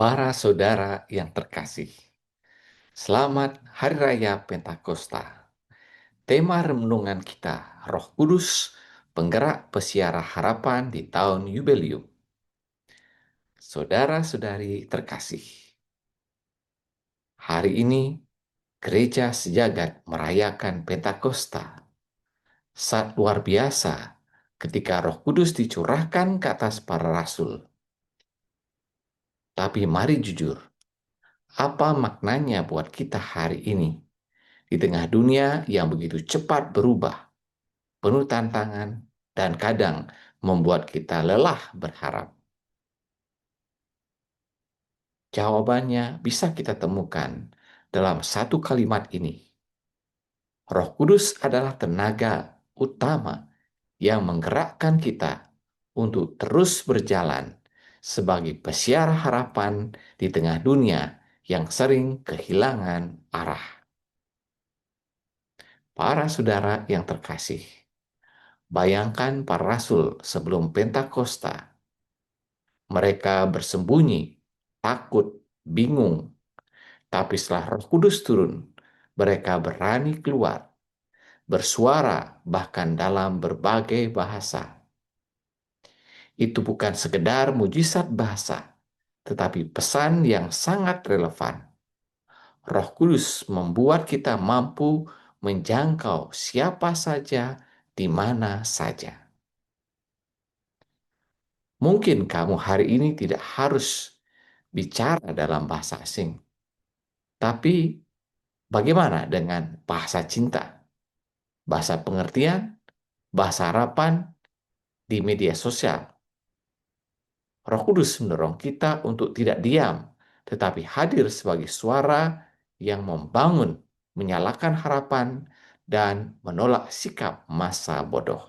Para saudara yang terkasih, selamat Hari Raya Pentakosta. Tema renungan kita, Roh Kudus, penggerak pesiara harapan di tahun Yubelium. Saudara-saudari terkasih, hari ini gereja sejagat merayakan Pentakosta. Saat luar biasa ketika Roh Kudus dicurahkan ke atas para rasul. Tapi mari jujur, apa maknanya buat kita hari ini? Di tengah dunia yang begitu cepat berubah, penuh tantangan, dan kadang membuat kita lelah berharap. Jawabannya bisa kita temukan dalam satu kalimat ini. Roh Kudus adalah tenaga utama yang menggerakkan kita untuk terus berjalan sebagai pesiar harapan di tengah dunia yang sering kehilangan arah. Para saudara yang terkasih, bayangkan para rasul sebelum Pentakosta. Mereka bersembunyi, takut, bingung. Tapi setelah Roh Kudus turun, mereka berani keluar, bersuara bahkan dalam berbagai bahasa. Itu bukan sekedar mujizat bahasa, tetapi pesan yang sangat relevan. Roh Kudus membuat kita mampu menjangkau siapa saja, di mana saja. Mungkin kamu hari ini tidak harus bicara dalam bahasa asing, tapi bagaimana dengan bahasa cinta, bahasa pengertian, bahasa harapan di media sosial? Roh Kudus mendorong kita untuk tidak diam, tetapi hadir sebagai suara yang membangun, menyalakan harapan, dan menolak sikap masa bodoh.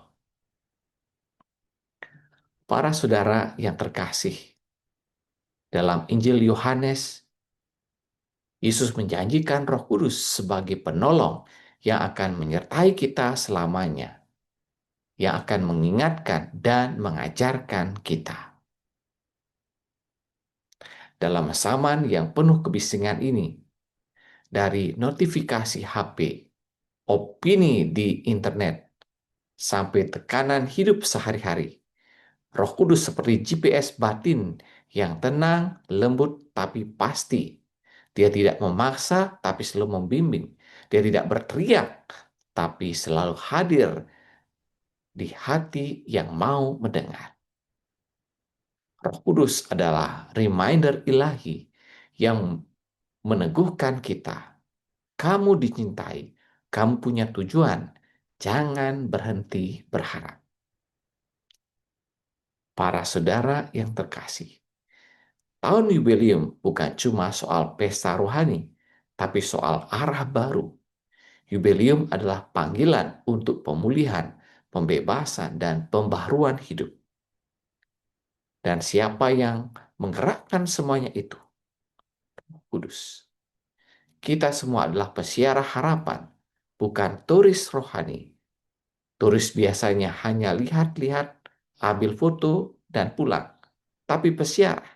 Para saudara yang terkasih, dalam Injil Yohanes, Yesus menjanjikan Roh Kudus sebagai penolong yang akan menyertai kita selamanya, yang akan mengingatkan dan mengajarkan kita. Dalam zaman yang penuh kebisingan ini, dari notifikasi HP, opini di internet, sampai tekanan hidup sehari-hari, Roh Kudus seperti GPS batin yang tenang, lembut, tapi pasti. Dia tidak memaksa, tapi selalu membimbing. Dia tidak berteriak, tapi selalu hadir di hati yang mau mendengar. Roh Kudus adalah reminder ilahi yang meneguhkan kita. Kamu dicintai, kamu punya tujuan, jangan berhenti berharap. Para saudara yang terkasih, tahun Yubelium bukan cuma soal pesta rohani, tapi soal arah baru. Yubelium adalah panggilan untuk pemulihan, pembebasan, dan pembaharuan hidup. Dan siapa yang menggerakkan semuanya itu? Kudus. Kita semua adalah pesiara harapan, bukan turis rohani. Turis biasanya hanya lihat-lihat, ambil foto, dan pulang. Tapi pesiara,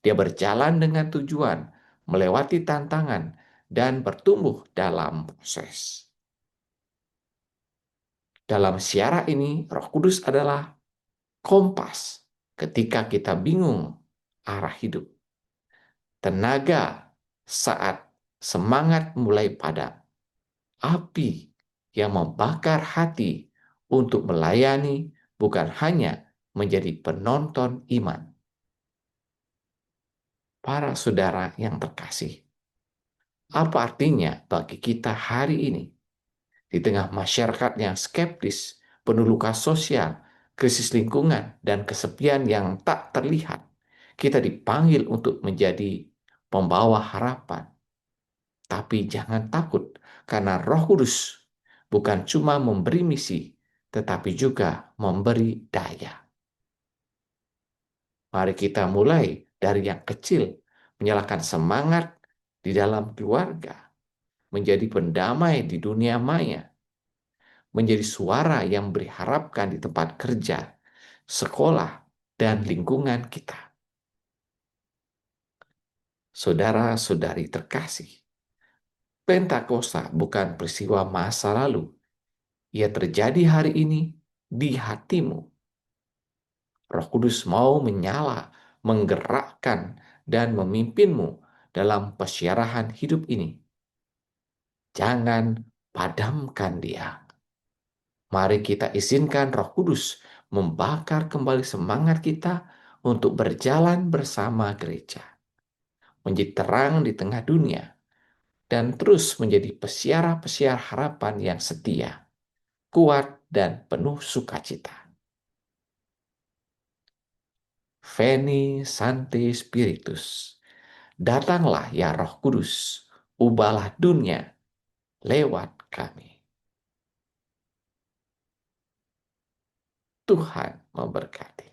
dia berjalan dengan tujuan, melewati tantangan, dan bertumbuh dalam proses. Dalam siara ini, Roh Kudus adalah kompas ketika kita bingung arah hidup. Tenaga saat semangat mulai padam. Api yang membakar hati untuk melayani, bukan hanya menjadi penonton iman. Para saudara yang terkasih, apa artinya bagi kita hari ini? Di tengah masyarakat yang skeptis, penuh luka sosial, krisis lingkungan, dan kesepian yang tak terlihat, kita dipanggil untuk menjadi pembawa harapan. Tapi jangan takut, karena Roh Kudus bukan cuma memberi misi, tetapi juga memberi daya. Mari kita mulai dari yang kecil, menyalakan semangat di dalam keluarga, menjadi pendamai di dunia maya, menjadi suara yang beri harapkan di tempat kerja, sekolah, dan lingkungan kita. Saudara-saudari terkasih, Pentakosta bukan peristiwa masa lalu. Ia terjadi hari ini di hatimu. Roh Kudus mau menyala, menggerakkan, dan memimpinmu dalam pesiarahan hidup ini. Jangan padamkan dia. Mari kita izinkan Roh Kudus membakar kembali semangat kita untuk berjalan bersama gereja, menjadi terang di tengah dunia, dan terus menjadi pesiara-pesiar harapan yang setia, kuat, dan penuh sukacita. Veni Sancte Spiritus. Datanglah ya Roh Kudus, ubahlah dunia lewat kami. Tuhan memberkati.